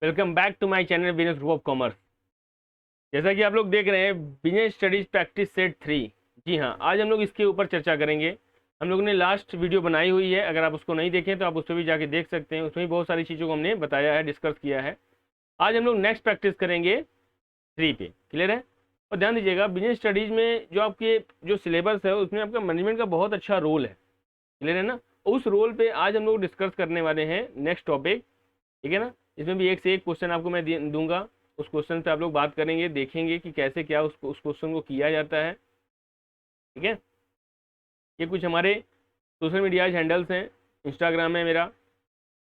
Welcome back to my channel business group of commerce. जैसा कि आप लोग देख रहे हैं बिजनेस स्टडीज प्रैक्टिस सेट 3। जी हाँ, आज हम लोग इसके ऊपर चर्चा करेंगे। हम लोगों ने लास्ट वीडियो बनाई हुई है, अगर आप उसको नहीं देखें तो आप उस पर भी जाके देख सकते हैं। उसमें भी बहुत सारी चीज़ों को हमने बताया है, डिस्कस किया है। आज हम लोग नेक्स्ट प्रैक्टिस करेंगे 3 पे। क्लियर है? और ध्यान दीजिएगा, बिजनेस स्टडीज में जो आपके जो सिलेबस है उसमें आपका मैनेजमेंट का बहुत अच्छा रोल है। क्लियर है ना? उस रोल पे आज हम लोग डिस्कस करने वाले हैं नेक्स्ट टॉपिक। ठीक है ना? इसमें भी एक से एक क्वेश्चन आपको मैं दूंगा। उस क्वेश्चन पे आप लोग बात करेंगे, देखेंगे कि कैसे क्या उस क्वेश्चन को किया जाता है। ठीक है? ये कुछ हमारे सोशल मीडिया हैंडल्स हैं। इंस्टाग्राम है मेरा,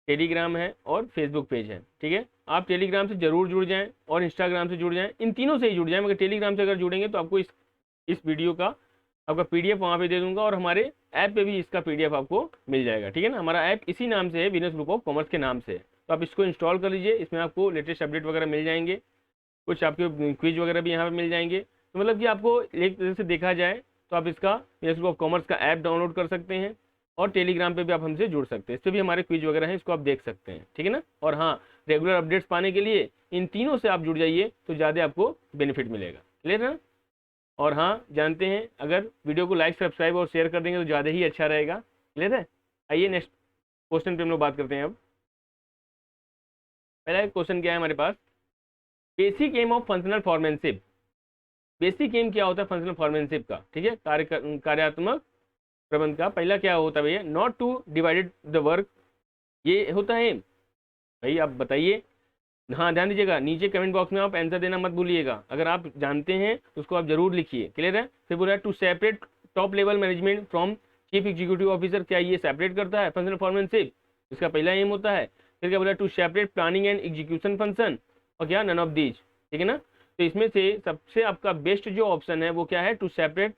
टेलीग्राम है और फेसबुक पेज है। ठीक है? आप टेलीग्राम से जरूर जुड़ जाएं और इंस्टाग्राम से जुड़ जाएं, इन तीनों से ही जुड़ जाएं। मगर टेलीग्राम से अगर जुड़ेंगे तो आपको इस वीडियो का आपका पीडीएफ वहाँ पे दे दूंगा और हमारे ऐप पे भी इसका पीडीएफ आपको मिल जाएगा। ठीक है ना? हमारा ऐप इसी नाम से है, बिजनेस ग्रुप ऑफ कॉमर्स के नाम से है। तो आप इसको इंस्टॉल कर लीजिए। इसमें आपको लेटेस्ट अपडेट वगैरह मिल जाएंगे, कुछ आपके क्विज वगैरह भी यहाँ पे मिल जाएंगे। तो मतलब कि आपको एक तरह से देखा जाए तो आप इसका बिजनेस ग्रुप ऑफ कॉमर्स का ऐप डाउनलोड कर सकते हैं और टेलीग्राम पे भी आप हमसे जुड़ सकते हैं। इस पर भी हमारे क्विज वगैरह हैं, इसको आप देख सकते हैं। ठीक है ना? और हाँ, रेगुलर अपडेट्स पाने के लिए इन तीनों से आप जुड़ जाइए तो ज़्यादा आपको बेनिफिट मिलेगा। क्लियर है ना? और हाँ, जानते हैं अगर वीडियो को लाइक सब्सक्राइब और शेयर कर देंगे तो ज़्यादा ही अच्छा रहेगा। क्लियर है? आइए नेक्स्ट क्वेश्चन पे हम लोग बात करते हैं। अब पहला क्वेश्चन क्या है हमारे पास, basic aim of functional foremanship. Basic aim क्या होता है फंक्शनल फॉर्मेनशिप का? ठीक है, कार्यात्मक प्रबंध का पहला क्या होता है भैया? Not two divided the work, ये होता है भाई। आप बताइए। हाँ, ध्यान दीजिएगा, नीचे कमेंट बॉक्स में आप आंसर देना मत भूलिएगा। अगर आप जानते हैं तो उसको आप जरूर लिखिए। क्लियर है? फिर बोला to separate top level management from chief executive officer, क्या ये सेपरेट करता है फंक्शनल फॉर्मेनशिप? इसका पहला एम होता है। फिर क्या बोला? To separate planning and execution function, और क्या? None of these. ठीक है ना? तो इसमें से सबसे आपका बेस्ट जो ऑप्शन है वो क्या है? To separate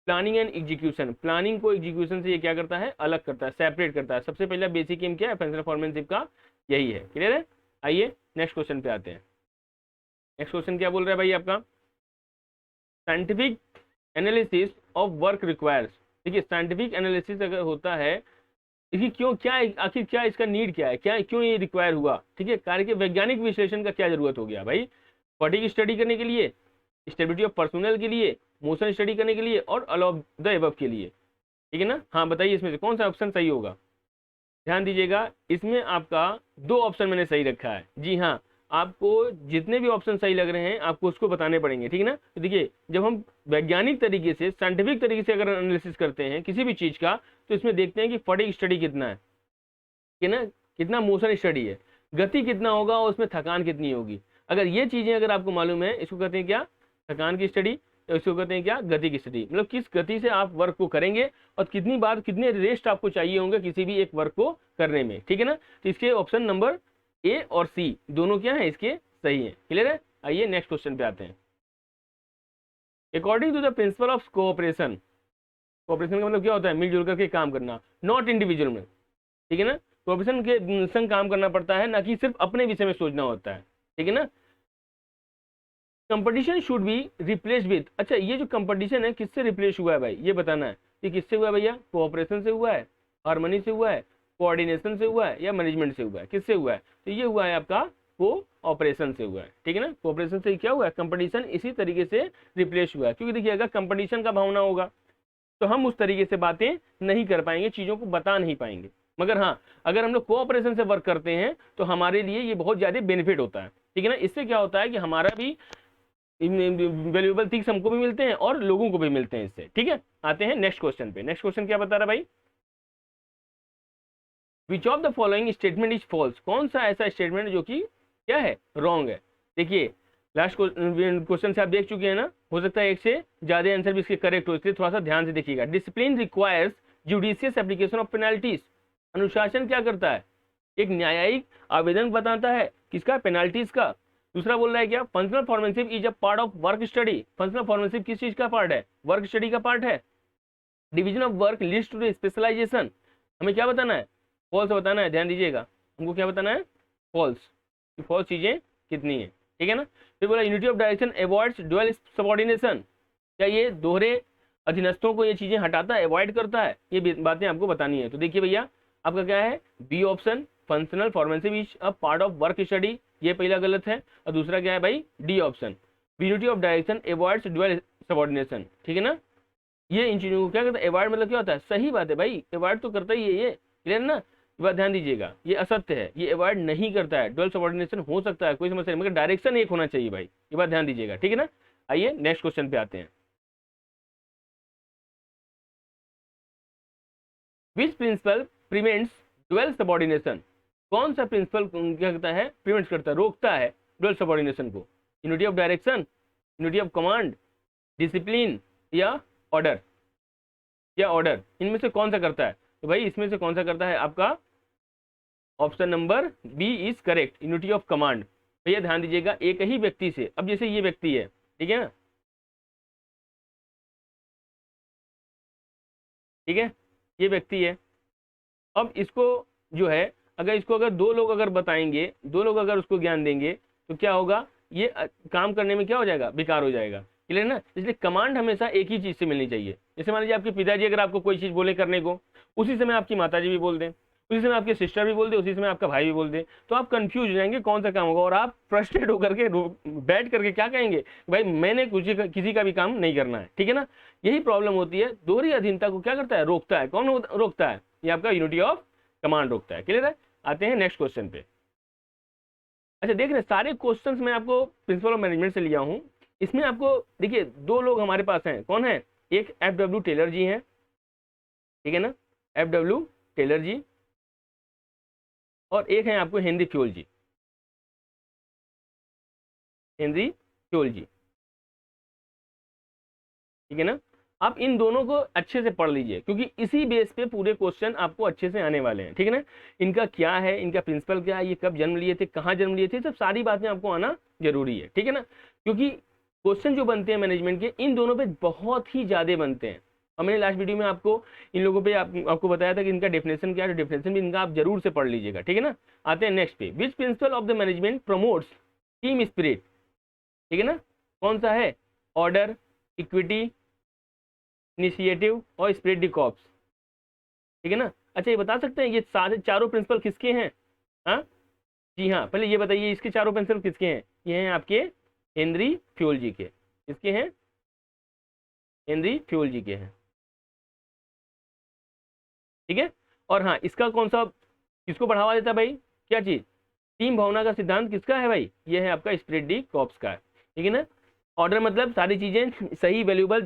planning and execution. Planning को एग्जीक्यूशन से ये क्या करता है? अलग करता है, सेपरेट करता है। सबसे पहला बेसिक एम क्या है फंक्शनल फॉर्मेनशिप का? यही है। क्लियर है? आइए नेक्स्ट क्वेश्चन पे आते हैं। नेक्स्ट क्वेश्चन क्या बोल रहा है भाई आपका? Scientific analysis of work requires. देखिए, साइंटिफिक एनालिसिस अगर होता है, इसकी क्यों, क्या आखिर क्या इसका नीड क्या है, क्या क्यों ये रिक्वायर हुआ? ठीक है, कार्य के वैज्ञानिक विश्लेषण का क्या जरूरत हो गया भाई? फटीग स्टडी करने के लिए, स्टेबिलिटी ऑफ पर्सनल के लिए, मोशन स्टडी करने के लिए और ऑल ऑफ द एबव के लिए। ठीक है ना? हाँ, बताइए इसमें से कौन सा ऑप्शन सही होगा? ध्यान दीजिएगा, इसमें आपका 2 ऑप्शन मैंने सही रखा है। जी हाँ, आपको जितने भी ऑप्शन सही लग रहे हैं आपको उसको बताने पड़ेंगे। ठीक है ना? तो देखिए, जब हम वैज्ञानिक तरीके से, साइंटिफिक तरीके से अगर एनालिसिस करते हैं किसी भी चीज का, तो इसमें देखते हैं कि फटीग स्टडी कितना है, कि ना कितना मोशन स्टडी है, गति कितना होगा और उसमें थकान कितनी होगी। अगर ये चीजें अगर आपको मालूम है, इसको कहते हैं क्या? थकान की स्टडी। तो इसको कहते हैं क्या? गति की स्टडी। मतलब किस गति से आप वर्क को करेंगे और कितनी बार, कितने रेस्ट आपको चाहिए होंगे किसी भी एक वर्क को करने में। ठीक है ना? तो इसके ऑप्शन नंबर ए और सी दोनों क्या है? इसके सही है। क्लियर है? आइए नेक्स्ट क्वेश्चन पे आते हैं। According to the principle of cooperation, cooperation का मतलब क्या होता है? मिलजुल करके काम करना, नॉट इंडिविजुअल में। ठीक है ना? कोऑपरेशन के संग काम करना पड़ता है, ना कि सिर्फ अपने विषय में सोचना होता है। ठीक है ना? Competition should be replace with, अच्छा ये जो कंपटीशन है किससे रिप्लेस हुआ है भाई? ये बताना है। ये किससे हुआ है भैया? कोऑपरेशन से हुआ है, हार्मनी से हुआ है, कोऑर्डिनेशन से हुआ है या मैनेजमेंट से हुआ है? किससे हुआ है? तो ये हुआ है आपका कोऑपरेशन से हुआ है। ठीक है ना? कोऑपरेशन से क्या हुआ है? कंपटीशन इसी तरीके से रिप्लेस हुआ है। क्योंकि देखिए, अगर कंपटीशन का भावना होगा तो हम उस तरीके से बातें नहीं कर पाएंगे, चीजों को बता नहीं पाएंगे। मगर हाँ, अगर हम लोग कोऑपरेशन से वर्क करते हैं तो हमारे लिए ये बहुत ज्यादा बेनिफिट होता है। ठीक है ना? इससे क्या होता है कि हमारा भी वैल्यूएबल थिंग्स हमको भी मिलते हैं और लोगों को भी मिलते हैं इससे। ठीक है? आते हैं नेक्स्ट क्वेश्चन पे। नेक्स्ट क्वेश्चन क्या बता रहा भाई? Which of the following statement is false, कौन सा ऐसा स्टेटमेंट जो कि क्या है? रॉन्ग है। देखिए, लास्ट क्वेश्चन से आप देख चुके हैं ना, हो सकता है एक से ज्यादा आंसर भी इसके करेक्ट हो, इसलिए थोड़ा सा ध्यान से देखिएगा। Discipline requires judicious application of penalties. अनुशासन क्या करता है? एक न्यायिक आवेदन बताता है किसका? पेनाल्टीज का। दूसरा बोल रहा है क्या? Functional foremanship is a part of work study. Functional foremanship किस चीज का पार्ट है? वर्क स्टडी का पार्ट है। Division of work leads to specialisation, हमें क्या बताना है? फॉल्स बताना है। ध्यान दीजिएगा, हमको क्या बताना है? फॉल्स। फॉल्स चीजें कितनी है? ठीक है ना? फिर बोला unity of direction avoids dual subordination, क्या ये दोहरे अधीनस्थों को ये चीजें हटाता है, अवॉइड करता है? ये बातें आपको बतानी है। तो देखिए भैया, आपका क्या है? B option functional foremanship is a part of work study, ये पहला गलत है। और दूसरा क्या है भाई, D option, unity of direction avoids dual subordination, ठीक है ना। ये इन चीजों को क्या करता है, अवॉइड मतलब क्या होता है, सही बात है भाई, अवॉइड तो करता ही है ये, क्लियर ना। ये बात ध्यान दीजिएगा, ये असत्य है, ये अवॉइड नहीं करता है। ड्यूअल सबऑर्डिनेशन हो सकता है, कोई समस्या नहीं, मगर डायरेक्शन एक होना चाहिए भाई, ये बात ध्यान दीजिएगा, ठीक है ना। आइए नेक्स्ट क्वेश्चन पे आते हैं। Which principle prevents dual subordination, कौन सा प्रिंसिपल क्या करता है, प्रिवेंट करता है, रोकता है ड्यूअल सबऑर्डिनेशन को। Unity of direction, unity of command, discipline या ऑर्डर, या ऑर्डर, इनमें से कौन सा करता है। तो भाई इसमें से कौन सा करता है, आपका option number B is correct, unity of command. भैया ध्यान दीजिएगा, एक ही व्यक्ति से, अब जैसे ये व्यक्ति है, ठीक है ना, ठीक है, ये व्यक्ति है, अब इसको जो है, अगर इसको अगर दो लोग अगर बताएंगे, दो लोग अगर उसको ज्ञान देंगे, तो क्या होगा, ये काम करने में क्या हो जाएगा, बेकार हो जाएगा, क्लियर ना। इसलिए कमांड हमेशा एक ही चीज से मिलनी चाहिए। जैसे मान लीजिए आपके पिताजी अगर आपको कोई चीज बोले करने को, उसी समय आपकी माताजी भी बोल दें, उसी समय आपके सिस्टर भी बोल दे, उसी समय आपका भाई भी बोल दे, तो आप कंफ्यूज हो जाएंगे कौन सा काम होगा, और आप फ्रस्ट्रेट होकर के बैठ करके क्या कहेंगे, भाई मैंने किसी का भी काम नहीं करना है, ठीक है ना। यही प्रॉब्लम होती है, दोहरी अधीनता को क्या करता है, रोकता है। कौन रोकता है, ये आपका यूनिटी ऑफ कमांड रोकता है, क्लियर है। आते हैं नेक्स्ट क्वेश्चन पे। अच्छा देख रहे हैं, सारे क्वेश्चंस मैं आपको प्रिंसिपल ऑफ मैनेजमेंट से लिया हूं। इसमें आपको देखिए दो लोग हमारे पास हैं, कौन है, एक एफ.डब्ल्यू. टेलर जी हैं, ठीक है ना, एफ.डब्ल्यू. टेलर जी, और एक है आपको हेनरी फ्योल जी, हेनरी फ्योल जी, ठीक है ना। आप इन दोनों को अच्छे से पढ़ लीजिए, क्योंकि इसी बेस पे पूरे क्वेश्चन आपको अच्छे से आने वाले हैं, ठीक है ना। इनका क्या है, इनका प्रिंसिपल क्या है, ये कब जन्म लिए थे, कहाँ जन्म लिए थे, सब सारी बातें आपको आना जरूरी है, ठीक है ना। क्योंकि क्वेश्चन जो बनते हैं मैनेजमेंट के, इन दोनों पे बहुत ही ज्यादा बनते हैं। और मैंने लास्ट वीडियो में आपको इन लोगों पे आपको बताया था कि इनका डेफिनेशन क्या है, डेफिनेशन भी इनका आप जरूर से पढ़ लीजिएगा, ठीक है ना। आते हैं नेक्स्ट पे, which principle of the management promotes team spirit, ठीक है ना, कौन सा है, ऑर्डर, इक्विटी, इनिशिएटिव और स्प्रेड द कॉर्प्स, ठीक है ना। अच्छा ये बता सकते हैं ये सारे चारों प्रिंसिपल किसके हैं, हाँ जी हाँ, पहले ये बताइए इसके चारों प्रिंसिपल किसके हैं। ये हैं आपके हेनरी फ्योल जी के, किसके हैं, हेनरी फ्योल जी के हैं, ठीक है। और हाँ, इसका कौन सा, किसको बढ़ावा देता है भाई, क्या चीज, टीम भावना का सिद्धांत किसका है भाई, ये है आपका स्प्रेड दी कॉर्प्स का है, ठीक है ना। ऑर्डर मतलब सारी चीजें सही वैल्यूबल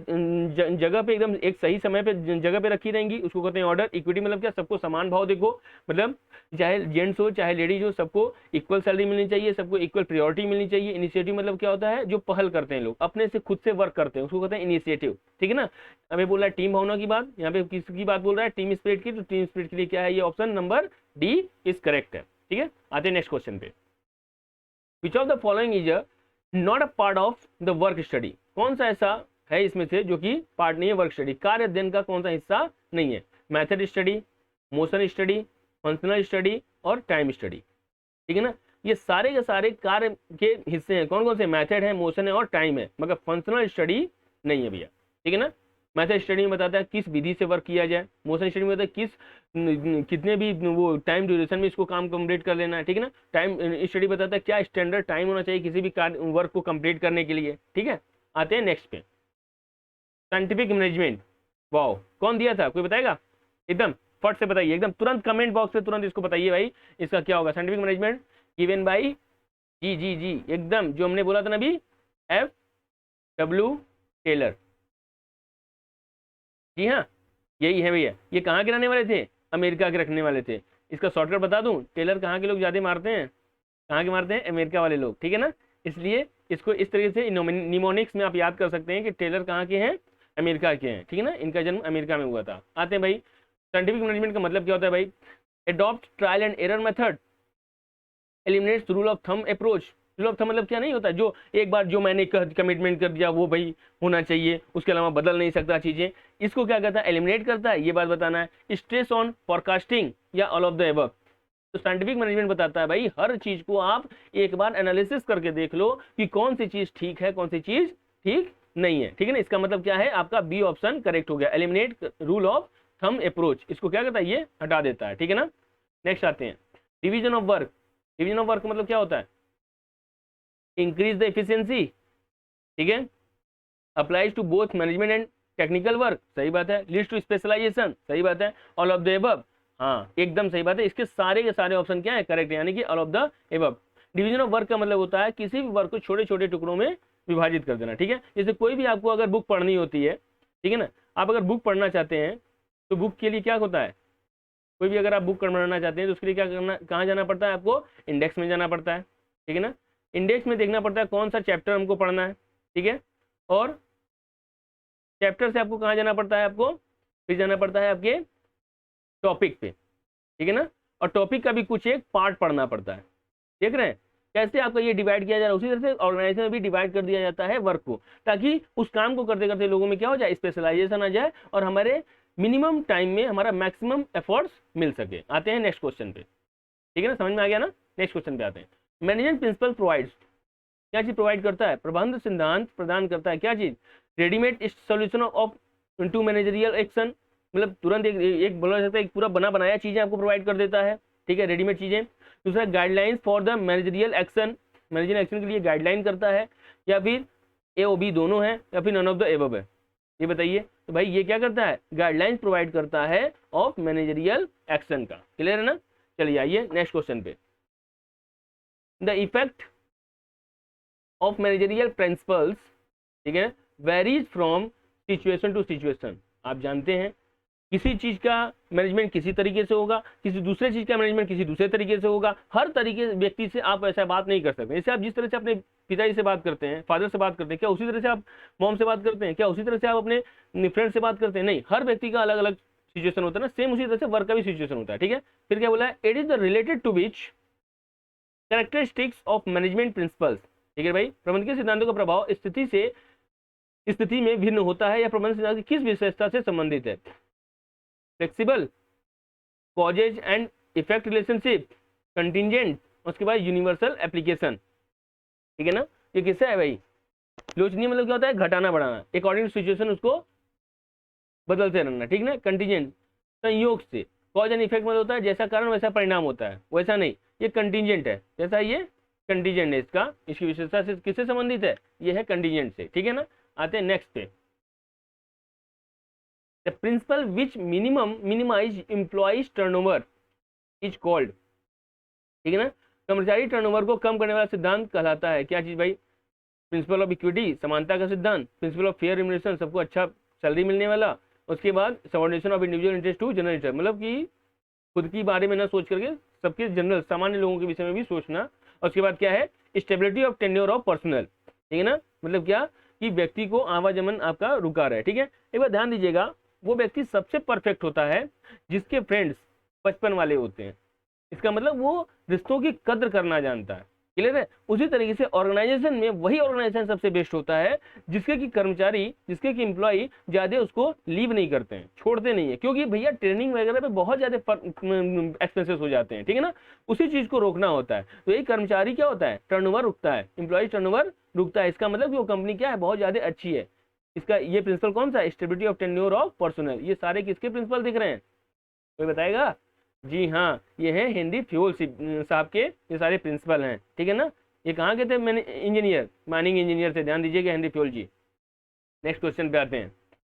जगह पे, एकदम एक सही समय पे जगह पे रखी रहेंगी, उसको कहते हैं ऑर्डर। इक्विटी मतलब क्या, सबको समान भाव देखो, मतलब चाहे जेंट्स हो चाहे लेडीज हो, सबको इक्वल सैलरी मिलनी चाहिए, सबको इक्वल प्रायोरिटी मिलनी चाहिए। इनिशिएटिव मतलब क्या होता है, जो पहल करते हैं लोग, अपने से खुद से वर्क करते हैं, उसको कहते हैं इनिशिएटिव, ठीक है ना। अभी बोल रहा है टीम भावना की बात, यहाँ पे किसकी बात बोल रहा है, टीम स्पिरिट की, तो टीम स्पिरिट के लिए क्या है, ये option number D is correct है, ठीक है। आते हैं नेक्स्ट क्वेश्चन पे, विच of the following is not a part of the work study, कौन सा ऐसा है इसमें से जो कि पार्ट नहीं है वर्क स्टडी, कार्य अध्ययन का कौन सा हिस्सा नहीं है। Method study, motion study, functional study और टाइम स्टडी, ठीक है ना। ये सारे के सारे कार्य के हिस्से हैं, कौन कौन से, मेथड है, मोशन है और टाइम है, मगर फंक्शनल स्टडी नहीं है भैया, ठीक है ना। मेथड स्टडी में बताता है किस विधि से वर्क किया जाए, मोशन स्टडी में बताता है कितने भी वो टाइम ड्यूरेशन में इसको काम कंप्लीट कर लेना है, ठीक है ना। टाइम स्टडी बताता है क्या स्टैंडर्ड टाइम होना चाहिए किसी भी वर्क को कंप्लीट करने के लिए, ठीक है। आते हैं नेक्स्ट पे, साइंटिफिक मैनेजमेंट, वाओ कौन दिया था, कोई बताएगा, एकदम फट से बताइए, एकदम तुरंत कमेंट बॉक्स में तुरंत इसको बताइए भाई, इसका क्या होगा। साइंटिफिक मैनेजमेंट गिवन बाई जी एकदम जो हमने बोला था ना अभी, एफ.डब्ल्यू. टेलर, जी हाँ यही है भैया। ये कहाँ के रहने वाले थे, अमेरिका के रखने वाले थे। इसका शॉर्टकट बता दूं, टेलर कहाँ के लोग ज्यादा मारते हैं, कहाँ के मारते हैं, अमेरिका वाले लोग, ठीक है ना। इसलिए इसको इस तरीके से निमोनिक्स में आप याद कर सकते हैं कि टेलर कहाँ के हैं, अमेरिका के हैं, ठीक है ना। इनका जन्म अमेरिका में हुआ था। आते हैं भाई, साइंटिफिक मैनेजमेंट का मतलब क्या होता है भाई, adopt trial and error method, eliminates rule of thumb approach. Rule of thumb मतलब क्या नहीं होता, जो एक बार जो मैंने कमिटमेंट कर दिया वो भाई होना चाहिए, उसके अलावा बदल नहीं सकता चीजें, इसको क्या करता है, एलिमिनेट करता है, ये बात बताना है। स्ट्रेस ऑन फोरकास्टिंग या ऑल ऑफ द एबव, तो साइंटिफिक मैनेजमेंट बताता है भाई हर चीज को आप एक बार एनालिसिस करके देख लो कि कौन सी चीज ठीक है कौन सी चीज ठीक नहीं है, ठीक है ना। इसका मतलब क्या है, आपका बी ऑप्शन करेक्ट हो गया, eliminate rule of thumb approach, इसको क्या करता है, ये हटा देता है, ठीक है ना। नेक्स्ट आते हैं, division of work, division of work मतलब क्या होता है, इंक्रीज द एफिशिएंसी, ठीक है, applies to both management and technical work, सही बात है, लीड्स टू स्पेशलाइजेशन, सही बात है, ऑल ऑफ द एबव, हाँ एकदम सही बात है, इसके सारे के सारे ऑप्शन क्या है, करेक्ट, यानी कि all of the above. Division of work का मतलब होता है किसी भी वर्क को छोटे छोटे टुकड़ों में विभाजित कर देना, ठीक है। जैसे कोई भी आपको अगर बुक पढ़नी होती है, ठीक है ना, आप अगर बुक पढ़ना चाहते हैं तो बुक के लिए क्या होता है, कोई भी अगर आप बुक पढ़ना चाहते हैं तो उसके लिए क्या करना, कहाँ जाना पड़ता है आपको, इंडेक्स में जाना पड़ता है, ठीक है ना, इंडेक्स में देखना पड़ता है कौन सा चैप्टर हमको पढ़ना है, ठीक है, और चैप्टर से आपको कहाँ जाना पड़ता है, आपको फिर जाना पड़ता है आपके टॉपिक पे, ठीक है ना, और टॉपिक का भी कुछ एक पार्ट पढ़ना पड़ता है, देख रहे हैं कैसे आपका ये डिवाइड किया जा रहा है। उसी तरह से ऑर्गेनाइजेशन में भी डिवाइड कर दिया जाता है वर्क को, ताकि उस काम को करते करते लोगों में क्या हो जाए, स्पेशलाइजेशन आ जाए और हमारे मिनिमम टाइम में हमारा मैक्सिमम एफर्ट्स मिल सके। आते हैं नेक्स्ट क्वेश्चन पे, ठीक है ना, समझ में आ गया ना, नेक्स्ट क्वेश्चन पे आते हैं। मैनेजमेंट प्रिंसिपल प्रोवाइड्स, क्या चीज प्रोवाइड करता है, प्रबंध सिद्धांत प्रदान करता है, क्या चीज, readymade solution of to managerial action, मतलब तुरंत एक बोला सकता है एक पूरा बना बनाया चीजें आपको प्रोवाइड कर देता है, ठीक है, रेडीमेड चीजें। दूसरा guidelines for the managerial action, managerial action के लिए गाइडलाइन करता है, या फिर ए ओ बी दोनों है, या फिर नन ऑफ द एबव है, ये बताइए। तो भाई ये क्या करता है, गाइडलाइंस प्रोवाइड करता है ऑफ मैनेजरियल एक्शन का, क्लियर है ना। चलिए आइए नेक्स्ट क्वेश्चन पे। The effect of managerial principles, ठीक है, varies from situation to situation. आप जानते हैं किसी चीज का मैनेजमेंट किसी तरीके से होगा, किसी दूसरे चीज का मैनेजमेंट किसी दूसरे तरीके से होगा, हर तरीके व्यक्ति से आप ऐसा बात नहीं कर सकते। जैसे आप जिस तरह से अपने पिताजी से बात करते हैं, फादर से बात करते हैं, क्या उसी तरह से आप मॉम से बात करते हैं, क्या उसी तरह से आप अपने फ्रेंड से बात करते हैं, नहीं, हर व्यक्ति का अलग अलग सिचुएशन होता है ना, सेम उसी तरह से वर्क का भी सिचुएशन होता है, ठीक है। फिर क्या बोला है, it is the related to which characteristics of management principles, ठीक है भाई, प्रबंधकीय सिद्धांतों का प्रभाव स्थिति में भिन्न होता है या प्रबंध सिद्धांत की किस विशेषता से संबंधित है, flexible, causes and effect relationship, contingent, उसके बाद यूनिवर्सल एप्लीकेशन, ठीक है ना। ये किससे है भाई, लोचनीय मतलब क्या होता है, घटाना बढ़ाना, अकॉर्डिंग टू सिचुएशन उसको बदलते रहना, ठीक ना। कंटिजेंट, संयोग से, कॉज एंड इफेक्ट मतलब होता है जैसा कारण वैसा परिणाम होता है, वैसा नहीं, ये कंटिजेंट है, जैसा ये कंटिजेंट है, इसका इसकी विशेषता से किससे संबंधित है, ये है कंटिजेंट से, ठीक है ना। आते हैं नेक्स्ट पे, the principle which minimise employees turnover is called, ठीक है ना, कर्मचारी टर्नओवर को कम करने वाला सिद्धांत कहलाता है, क्या चीज भाई, प्रिंसिपल ऑफ इक्विटी, समानता का सिद्धांत, प्रिंसिपल ऑफ फेयर रिम्यूनरेशन, सबको अच्छा सैलरी मिलने वाला, उसके बाद subordination of individual interest to general interest, मतलब कि खुद की बारे में ना सोच करके सबके जनरल सामान्य लोगों के विषय में भी सोचना, और उसके बाद क्या है, stability of tenure of personal, ठीक है ना, मतलब क्या कि व्यक्ति को आवागमन आपका रुका रहे, ठीक है। एक बार ध्यान दीजिएगा, वो व्यक्ति सबसे परफेक्ट होता है जिसके फ्रेंड्स बचपन वाले होते हैं, इसका मतलब वो रिश्तों की कद्र करना जानता है, क्लियर है। उसी तरीके से ऑर्गेनाइजेशन में वही ऑर्गेनाइजेशन सबसे बेस्ट होता है जिसके की कर्मचारी, जिसके की एम्प्लॉय ज्यादा उसको लीव नहीं करते हैं, छोड़ते नहीं है, क्योंकि भैया ट्रेनिंग वगैरह पे बहुत ज्यादा एक्सपेंसेस हो जाते हैं, ठीक है ना, उसी चीज को रोकना होता है। तो यही कर्मचारी क्या होता है, टर्नओवर रुकता है, एम्प्लॉय टर्नओवर रुकता है, इसका मतलब कि वो कंपनी क्या है, बहुत ज्यादा अच्छी है। इसका ये प्रिंसिपल कौन सा है, stability of tenure of personal, ये सारे किसके प्रिंसिपल दिख रहे हैं, कोई बताएगा। जी हाँ, ये है हेनरी फ्योल साहब के ये सारे प्रिंसिपल हैं, ठीक है ना। ये कहाँ के थे, मैंने इंजीनियर, माइनिंग इंजीनियर थे, ध्यान दीजिएगा हेनरी फ्योल जी। नेक्स्ट क्वेश्चन पे आते हैं।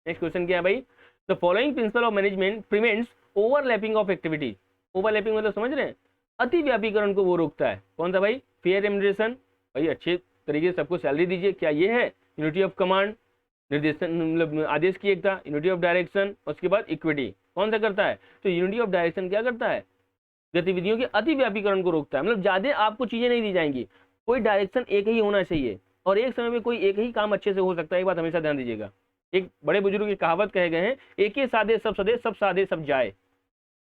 नेक्स्ट क्वेश्चन क्या है भाई, the following principle of management prevents overlapping of activities, overlapping मतलब समझ रहे हैं, अति व्यापीकरण को वो रोकता है, कौन सा भाई, फेयर रेम्यूनरेशन, भाई अच्छे तरीके से सबको सैलरी दीजिए, क्या ये है, यूनिटी ऑफ कमांड, निर्देशन मतलब आदेश की एकता, यूनिटी ऑफ डायरेक्शन, उसके बाद इक्विटी, कौन सा करता है, तो यूनिटी ऑफ डायरेक्शन क्या करता है, गतिविधियों के अति व्यापीकरण को रोकता है, मतलब ज्यादा आपको चीजें नहीं दी जाएंगी, कोई डायरेक्शन एक ही होना चाहिए, और एक समय में कोई एक ही काम अच्छे से हो सकता है, एक बात हमेशा ध्यान दीजिएगा। एक बड़े बुजुर्ग की कहावत कहे गए हैं, एक ही साधे सब सदे, सब साधे सब जाए,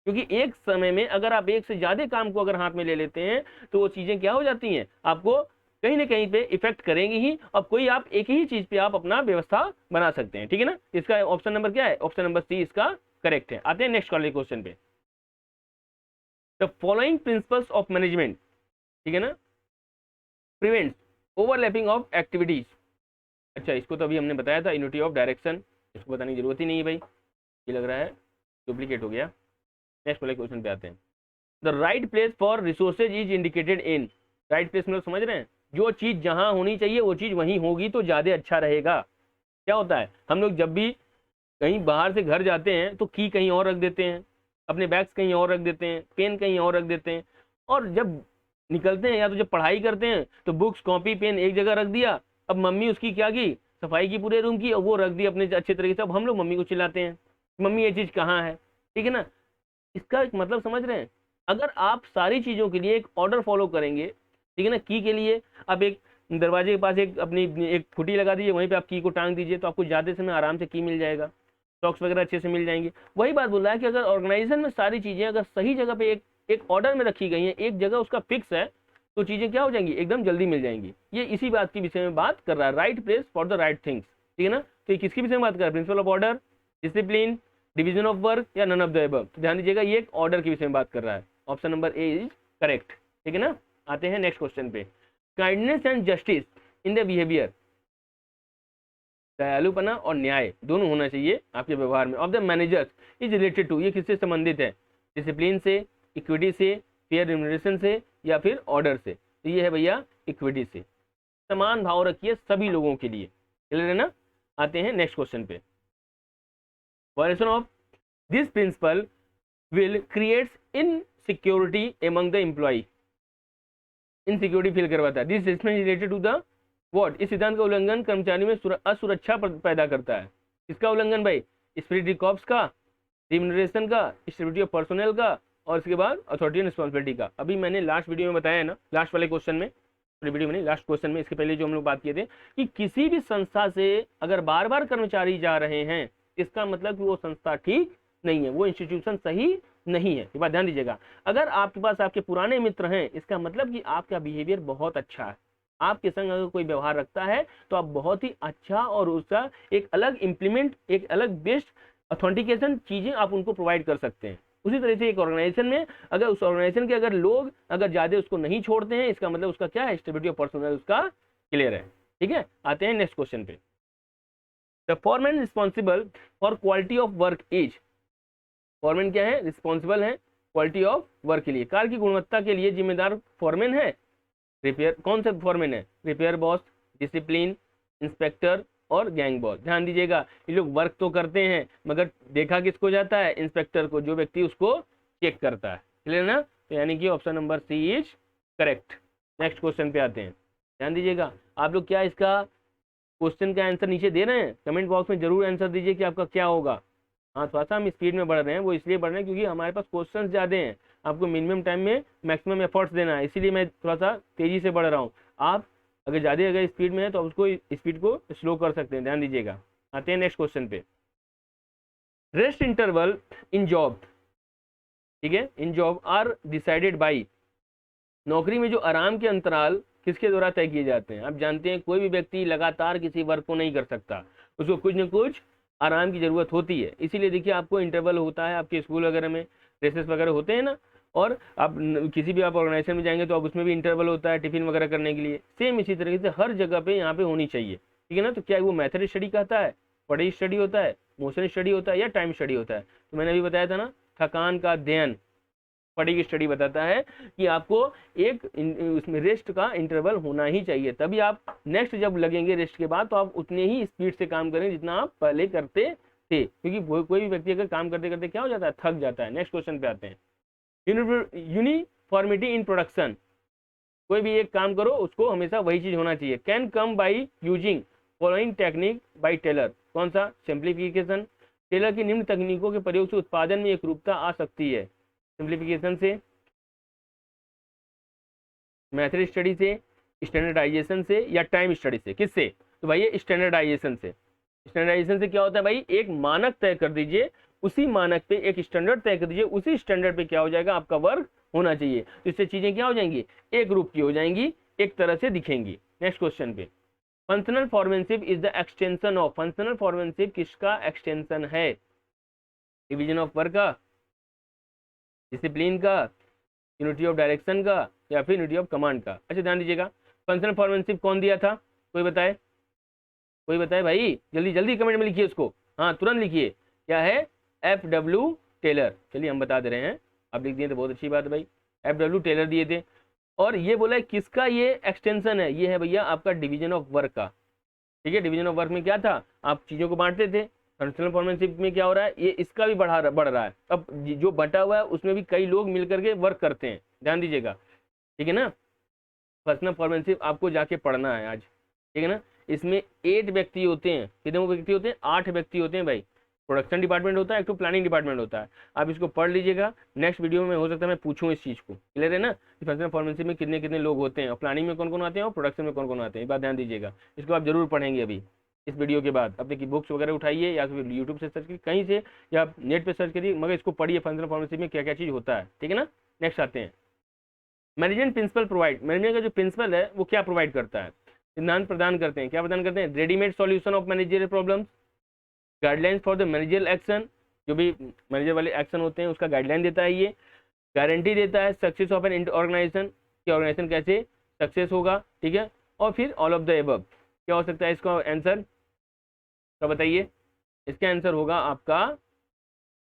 क्योंकि एक समय में अगर आप एक से ज्यादा काम को अगर हाथ में ले लेते हैं तो वो चीजें क्या हो जाती हैं, आपको कहीं ना कहीं पे इफेक्ट करेंगी ही, और कोई आप एक ही चीज पे आप अपना व्यवस्था बना सकते हैं, ठीक है ना। इसका ऑप्शन नंबर क्या है, ऑप्शन नंबर सी इसका करेक्ट है। आते हैं नेक्स्ट वाले क्वेश्चन पे, the following principles of management, ठीक है ना, प्रिवेंट्स ओवरलैपिंग ऑफ एक्टिविटीज, अच्छा इसको तो अभी हमने बताया था, यूनिटी ऑफ डायरेक्शन, इसको बताने की जरूरत ही नहीं है भाई, ये लग रहा है डुप्लीकेट हो गया। नेक्स्ट वाले क्वेश्चन पे आते हैं, the right place for resources is indicated in. Right place मतलब समझ रहे हैं, जो चीज जहां होनी चाहिए वो चीज वहीं होगी तो ज्यादा अच्छा रहेगा। क्या होता है, हम लोग जब भी कहीं बाहर से घर जाते हैं तो की कहीं और रख देते हैं, अपने बैग्स कहीं और रख देते हैं, पेन कहीं और रख देते हैं, और जब निकलते हैं या तो जब पढ़ाई करते हैं तो बुक्स कॉपी पेन एक जगह रख दिया। अब मम्मी उसकी क्या की, सफाई की पूरे रूम की, और वो रख दी अपने अच्छे तरीके से। अब हम लोग मम्मी को चिल्लाते हैं, मम्मी ये चीज कहाँ है, ठीक है ना। इसका एक मतलब समझ रहे हैं, अगर आप सारी चीजों के लिए एक ऑर्डर फॉलो करेंगे, ठीक है ना, की के लिए आप एक दरवाजे के पास एक अपनी एक खुटी लगा दीजिए, वहीं पे आप की को टांग दीजिए, तो आपको ज्यादा समय आराम से की मिल जाएगा, स्टॉक्स वगैरह अच्छे से मिल जाएंगे। वही बात बोल रहा है कि अगर ऑर्गेनाइजेशन में सारी चीजें अगर सही जगह पे एक ऑर्डर में रखी गई हैं, एक जगह उसका फिक्स है, तो चीजें क्या हो जाएंगी, एकदम जल्दी मिल जाएंगी। ये इसी बात के विषय में बात कर रहा है, right place for the right things, ठीक है ना। तो ये किसके विषय में बात कर रहा है, principle of order, discipline, division of work, या नन ऑफ द अबव। तो ध्यान दीजिएगा ये एक ऑर्डर के विषय में बात कर रहा है। Option number A is correct, ठीक है ना। आते हैं नेक्स्ट क्वेश्चन पे। Kindness and justice in the behaviour, दयालुपना और न्याय दोनों होना चाहिए आपके व्यवहार में, of the managers is related to, ये किससे संबंधित है, डिसिप्लिन से, इक्विटी से, फेयर रिम्यूनरेशन से, या फिर ऑर्डर से। तो ये है भैया इक्विटी से। समान भाव रखिए सभी लोगों के लिए, क्लियर है ना। आते हैं नेक्स्ट क्वेश्चन पे। Violation of this principle will creates insecurity among the employ, insecurity feel करवाता है। This statement related to the what, इस सिद्धांत का उल्लंघन कर्मचारी में असुरक्षा पैदा करता है। किसका उल्लंघन भाई, स्पिरिट कॉर्प्स का, रिम्यूनरेशन का, स्टेबिलिटी ऑफ पर्सोनेल का, और इसके बाद अथॉरिटी एंड रिस्पॉन्सिबिलिटी का। अभी मैंने लास्ट वीडियो में बताया है ना, लास्ट वाले क्वेश्चन में, वीडियो में नहीं, लास्ट क्वेश्चन में, इसके पहले जो हम लोग बात किए थे कि किसी भी संस्था से अगर बार बार कर्मचारी जा रहे हैं, इसका मतलब कि वो संस्था ठीक नहीं है, वो इंस्टीट्यूशन सही नहीं है। ये बात ध्यान दीजिएगा। अगर आपके पास आपके पुराने मित्र हैं, इसका मतलब कि आपका बिहेवियर बहुत अच्छा है, आपके संग अगर कोई व्यवहार रखता है तो आप बहुत ही अच्छा और उसका एक अलग इम्प्लीमेंट, एक अलग बेस्ट ऑथेंटिकेशन चीजें आप उनको प्रोवाइड कर सकते हैं। उसी तरह से एक ऑर्गेनाइजेशन में अगर उस ऑर्गेनाइजेशन के अगर लोग अगर ज्यादा उसको नहीं छोड़ते हैं, इसका मतलब उसका क्या है, स्टेबिलिटी ऑफ पर्सोनल उसका क्लियर है, ठीक है। आते हैं नेक्स्ट क्वेश्चन पे। The foreman responsible for quality of work is, foreman क्या है, रिस्पॉन्सिबल है क्वालिटी ऑफ वर्क के लिए, कार्य की गुणवत्ता के लिए जिम्मेदार फॉरमैन है। रिपेयर, कौन सा फॉरमैन है, रिपेयर बॉस, डिसिप्लिन, इंस्पेक्टर और गैंग बॉस। ध्यान दीजिएगा, ये लोग वर्क तो करते हैं मगर देखा किसको जाता है, इंस्पेक्टर को, जो व्यक्ति उसको चेक करता है, क्लियर ना। तो यानी कि option number C is correct. Next question पे आते हैं, ध्यान दीजिएगा। आप लोग क्या इसका क्वेश्चन का आंसर नीचे दे रहे हैं, कमेंट बॉक्स में जरूर आंसर दीजिए कि आपका क्या होगा। हाँ, थोड़ा सा हम स्पीड में बढ़ रहे हैं, वो इसलिए बढ़ रहे हैं क्योंकि हमारे पास क्वेश्चंस ज़्यादा हैं, आपको मिनिमम टाइम में मैक्सिमम एफर्ट्स देना है, इसीलिए मैं थोड़ा सा तेजी से बढ़ रहा हूँ। आप अगर ज़्यादा अगर स्पीड में है तो उसको स्पीड को स्लो कर सकते हैं, ध्यान दीजिएगा। आते हैं नेक्स्ट क्वेश्चन पे। रेस्ट इंटरवल इन जॉब, ठीक है, इन जॉब आर डिसाइडेड बाई, नौकरी में जो आराम के अंतराल किसके द्वारा तय किए जाते हैं। आप जानते हैं कोई भी व्यक्ति लगातार किसी वर्क को नहीं कर सकता, उसको कुछ न कुछ आराम की जरूरत होती है। इसीलिए देखिए आपको इंटरवल होता है, आपके स्कूल वगैरह में रेसेस वगैरह होते हैं ना, और आप किसी भी आप ऑर्गेनाइजेशन में जाएंगे तो आप उसमें भी इंटरवल होता है टिफिन वगैरह करने के लिए। सेम इसी तरीके से हर जगह पे यहाँ पे होनी चाहिए, ठीक है ना। तो क्या वो मेथड स्टडी कहता है, पढ़ाई स्टडी होता है, मोशन स्टडी होता है, या टाइम स्टडी होता है। तो मैंने अभी बताया था ना, थकान का अध्ययन पढ़ी की स्टडी बताता है कि आपको एक उसमें रेस्ट का इंटरवल होना ही चाहिए, तभी आप नेक्स्ट जब लगेंगे रेस्ट के बाद तो आप उतने ही स्पीड से काम करें जितना आप पहले करते थे, क्योंकि कोई भी व्यक्ति अगर काम करते करते क्या हो जाता है, थक जाता है। नेक्स्ट क्वेश्चन पे आते हैं। यूनिफॉर्मिटी इन प्रोडक्शन, कोई भी एक काम करो उसको हमेशा वही चीज होना चाहिए। Can come by using following technique by Taylor, कौन सा, सिंप्लीफिकेशन। टेलर की निम्न तकनीकों के प्रयोग से उत्पादन में एक रूपता आ सकती है, सिंप्लीफिकेशन से, मेथड स्टडी से, स्टैंडर्डाइजेशन से, या टाइम स्टडी से। किससे, तो भाई स्टैंडर्डाइजेशन से। स्टैंडर्डाइजेशन से क्या होता है भाई, एक मानक तय कर दीजिए, उसी मानक पे एक स्टैंडर्ड तय कर दीजिए, उसी स्टैंडर्ड पे क्या हो जाएगा, आपका वर्क होना चाहिए। तो इससे चीजें क्या हो जाएंगी, एक रूप की हो जाएंगी, एक तरह से दिखेंगी। नेक्स्ट क्वेश्चन पे, functional foremanship is the extension of, functional foremanship किसका एक्सटेंशन है, डिवीजन ऑफ वर्क का, डिसिप्लिन का, यूनिटी ऑफ डायरेक्शन का, या फिर यूनिटी ऑफ कमांड का। अच्छा ध्यान दीजिएगा, फंक्शनल फॉर्मेनशिप कौन दिया था, कोई बताए, कोई बताए भाई, जल्दी जल्दी कमेंट में लिखिए उसको, हाँ तुरंत लिखिए, क्या है, FW टेलर। चलिए हम बता दे रहे हैं, आप लिख दिए तो बहुत अच्छी बात है भाई। FW टेलर दिए थे, और ये बोला है किसका ये एक्सटेंशन है, ये है भैया आपका डिवीजन ऑफ वर्क का। ठीक है, डिवीजन ऑफ वर्क में क्या था, आप चीज़ों को बांटते थे। फंक्शनल फॉर्मेनशिप में क्या हो रहा है, ये इसका भी बढ़ रहा है। अब जो बटा हुआ है उसमें भी कई लोग मिल करके वर्क करते हैं, ध्यान दीजिएगा। ठीक है ना, फंक्शनल फॉर्मेनशिप आपको जाके पढ़ना है आज। ठीक है ना, इसमें 8 व्यक्ति होते हैं, कितने व्यक्ति होते हैं, 8 व्यक्ति होते हैं भाई। प्रोडक्शन डिपार्टमेंट होता है, एक तो प्लानिंग डिपार्टमेंट होता है। आप इसको पढ़ लीजिएगा, नेक्स्ट वीडियो में हो सकता है मैं पूछूं इस चीज़ को, क्लियर है ना, कि फंक्शनल फॉर्मेनशिप में कितने कितने लोग होते हैं, और प्लानिंग में कौन कौन आते हैं, और प्रोडक्शन में कौन कौन आते हैं, ये बात ध्यान दीजिएगा। इसको आप जरूर पढ़ेंगे अभी इस वीडियो के बाद। अपने की बुक्स वगैरह उठाइए, या फिर यूट्यूब से सर्च करिए कहीं से, या आप नेट पे सर्च करिए, मगर इसको पढ़िए फंक्शनल फॉर्मेनशिप में क्या क्या चीज़ होता है। ठीक है ना, नेक्स्ट आते हैं। मैनेजमेंट प्रिंसिपल प्रोवाइड, मैनेजमेंट का जो प्रिंसिपल है वो क्या प्रोवाइड करता है, सिद्धांत प्रदान करते हैं। क्या प्रदान करते हैं, readymade solution of managerial problems, guidelines for the managerial action, जो भी मैनेजर वाले एक्शन होते हैं उसका गाइडलाइन देता है ये। गारंटी देता है सक्सेस ऑफ एन ऑर्गेनाइजेशन, कि ऑर्गेनाइजेशन कैसे सक्सेस होगा। ठीक है, और फिर ऑल ऑफ द एबव क्या हो सकता है इसका आंसर, तो बताइए इसका आंसर होगा आपका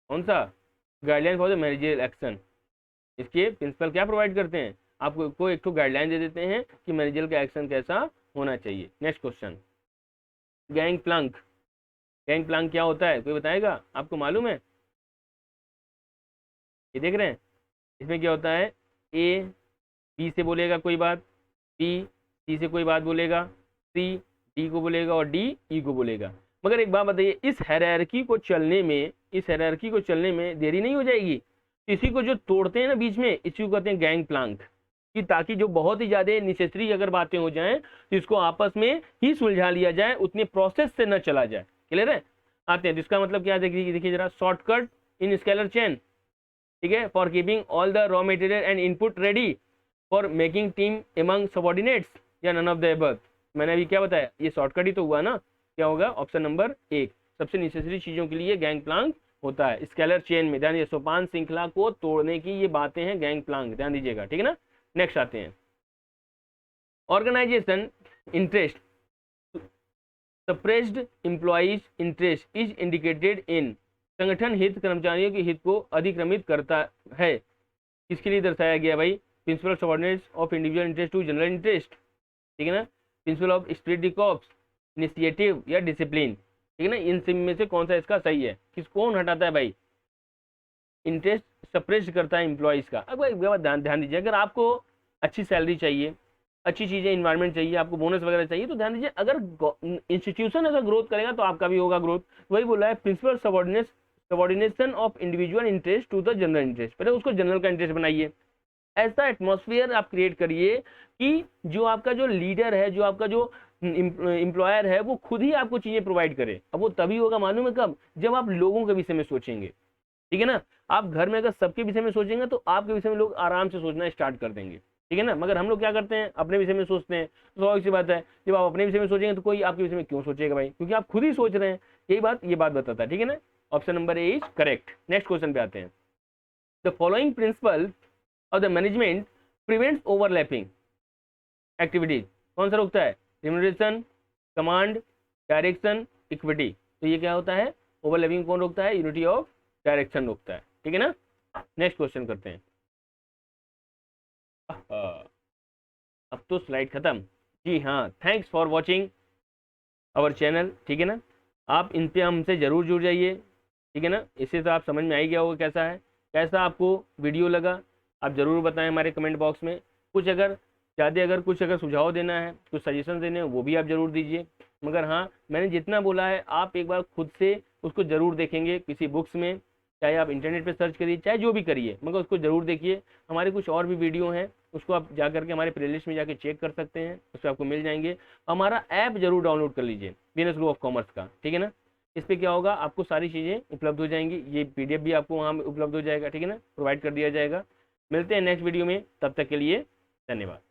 कौन सा, guideline for the managerial action. इसके प्रिंसिपल क्या प्रोवाइड करते हैं, आपको एक तो गाइडलाइन दे देते हैं कि मैनेजर का एक्शन कैसा होना चाहिए। Next question, gang plank. Gang plank क्या होता है, कोई बताएगा, आपको मालूम है, ये देख रहे हैं, इसमें क्या होता है, ए बी से बोलेगा कोई बात, बी सी से कोई बात बोलेगा, सी डी को बोलेगा, और डी ई को बोलेगा। मगर एक बात बताइए, इस हायरार्की को चलने में देरी नहीं हो जाएगी। इसी को जो तोड़ते हैं ना बीच में, इसी को कहते हैं गैंग प्लैंक, कि ताकि जो बहुत ही ज्यादा नेसेसरी अगर बातें हो जाएं तो इसको आपस में ही सुलझा लिया जाए, उतने प्रोसेस से न चला जाए। क्लियर है, आते हैं जिसका मतलब क्या है, देखिए जरा, शॉर्टकट इन स्केलर चेन। ठीक है, for keeping all the raw material and input ready for making team among subordinates, या नन ऑफ द अबव। मैंने अभी क्या बताया, ये शॉर्टकट ही तो हुआ ना, क्या होगा, ऑप्शन नंबर 1। सबसे नेसेसरी चीजों के लिए गैंग प्लैंक होता है स्केलर चेन में, ध्यान दीजिए, सोपान श्रृंखला को तोड़ने की ये बातें हैं गैंग प्लैंक, ध्यान दीजिएगा। ठीक है ना, नेक्स्ट आते हैं, organisation interest, suppressed employees interest is indicated in, संगठन हित कर्मचारियों के हित को अधिक्रमित करता है। किसके लिए दर्शाया गया भाई, principle of subordinates of individual interest to general interest. ठीक है ना, principle of spirit the corps, initiative या डिसिप्लिन। ठीक है ना, इन सब में से कौन सा इसका सही है, कौन हटाता है भाई, इंटरेस्ट सप्रेस करता है एम्प्लॉइज का। अब एक बात ध्यान दीजिए, अगर आपको अच्छी सैलरी चाहिए, अच्छी चीजें इन्वायरमेंट चाहिए, आपको बोनस वगैरह चाहिए, तो ध्यान दीजिए, अगर इंस्टीट्यूशन अगर ग्रोथ करेगा तो आपका भी होगा ग्रोथ। वही बोला है, principle subordination of individual interest to the general interest, पहले उसको जनरल का इंटरेस्ट बनाइए। ऐसा एटमॉस्फेयर आप क्रिएट करिए कि जो आपका जो लीडर है, जो आपका जो एम्प्लॉयर है, वो खुद ही आपको चीजें प्रोवाइड करे। अब वो तभी होगा मालूम है कब, जब आप लोगों के विषय में सोचेंगे। ठीक है ना, आप घर में अगर सबके विषय में सोचेंगे तो आपके विषय में लोग आराम से सोचना स्टार्ट कर देंगे। ठीक है ना, मगर हम लोग क्या करते हैं, अपने विषय में सोचते हैं। तो स्वाभाविक सी बात है, जब आप अपने विषय में सोचेंगे तो कोई आपके विषय में क्यों सोचेगा भाई, क्योंकि आप खुद ही सोच रहे हैं। ये बात बताता है। ठीक है ना, option number A is correct. Next question पे आते हैं, the following principle of the management prevents overlapping activities, कौन सा रोकता है, रिम्यूनरेशन, कमांड, डायरेक्शन, इक्विटी। तो ये क्या होता है, ओवरलैपिंग कौन रोकता है, यूनिटी ऑफ डायरेक्शन रोकता है। ठीक है ना, नेक्स्ट क्वेश्चन करते हैं। अब तो स्लाइड खत्म। जी हाँ, thanks for watching our channel. ठीक है ना, आप इन पे हमसे जरूर जुड़ जाइए। ठीक है ना, इससे तो आप समझ में आ ही गया होगा कैसा है, कैसा आपको वीडियो लगा, आप जरूर बताएं हमारे कमेंट बॉक्स में। कुछ अगर सुझाव देना है, कुछ सजेशन देने हैं, वो भी आप जरूर दीजिए। मगर हाँ, मैंने जितना बोला है आप एक बार खुद से उसको जरूर देखेंगे, किसी बुक्स में, चाहे आप इंटरनेट पे सर्च करिए, चाहे जो भी करिए, मगर उसको जरूर देखिए। हमारे कुछ और भी वीडियो हैं, उसको आप जा करके हमारे प्लेलिस्ट में जाके चेक कर सकते हैं, उसमें आपको मिल जाएंगे। हमारा ऐप जरूर डाउनलोड कर लीजिए, बिजनेस ग्रुप ऑफ कॉमर्स का। ठीक है ना, इस पर क्या होगा, आपको सारी चीज़ें उपलब्ध हो जाएंगी, ये PDF भी आपको वहाँ उपलब्ध हो जाएगा। ठीक है ना, प्रोवाइड कर दिया जाएगा। मिलते हैं नेक्स्ट वीडियो में, तब तक के लिए धन्यवाद।